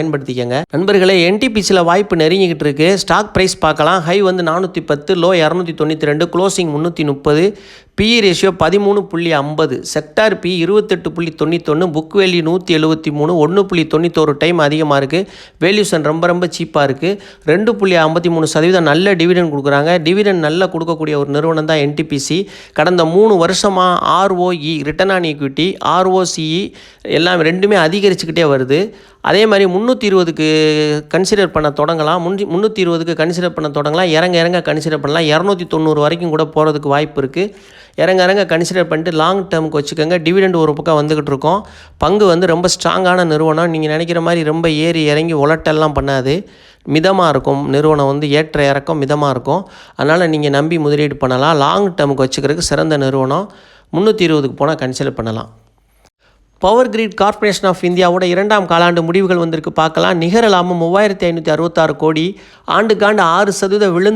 பயன்படுத்திக்கங்க. நண்பர்களே, என்டிபிசியில் வாய்ப்பு நெருங்கிக்கிட்டு இருக்கு. ஸ்டாக் ப்ரைஸ் பார்க்கலாம். ஹை வந்து 410, low 292, closing 330, BE ratio 13.50, sector B 28.91, book value 173, 1.91 time அதிகமாக இருக்குது. வேல்யூஷன் ரொம்ப சீப்பாக இருக்குது. 2.53% நல்ல டிவிடெண்ட் கொடுக்குறாங்க. டிவிடெண்ட் நல்லா கொடுக்கக்கூடிய ஒரு நிறுவனம் தான் என்டிபிசி. கடந்த 3 வருஷமாக ROE, return on equity, ROCE எல்லாம் ரெண்டுமே அதிகரிச்சுக்கிட்டே வருது. அதே மாதிரி 320க்கு கன்சிடர் பண்ண தொடங்கலாம். 320க்கு கன்சிடர் பண்ண தொடங்கலாம். இறங்க கன்சிடர் பண்ணலாம். 290 வரைக்கும் கூட போகிறதுக்கு வாய்ப்பு இருக்குது. இறங்க கன்சிடர் பண்ணிட்டு லாங் டேர்முக்கு வச்சுக்கோங்க. டிவிடெண்ட் ஒரு பக்கம் வந்துக்கிட்டு இருக்கோம். பங்கு வந்து ரொம்ப ஸ்ட்ராங்கான நிறுவனம். நீங்கள் நினைக்கிற மாதிரி ரொம்ப ஏறி இறங்கி உலட்டெல்லாம் பண்ணாது. மிதமாக இருக்கும். நிறுவனம் வந்து ஏற்ற இறக்கம் மிதமாக இருக்கும். அதனால் நீங்கள் நம்பி முதலீடு பண்ணலாம். லாங் டேர்முக்கு வச்சுக்கிறதுக்கு சிறந்த நிறுவனம். 320க்கு போனால் கன்சிடர் பண்ணலாம். பவர் கிரிட் கார்ப்பரேஷன் ஆஃப் இந்தியாவோட 2ஆம் காலாண்டு முடிவுகள் வந்திருக்கு பார்க்கலாம். நிகர லாபம் 3566 கோடி, ஆண்டுக்காண்டு 6% விழுந்து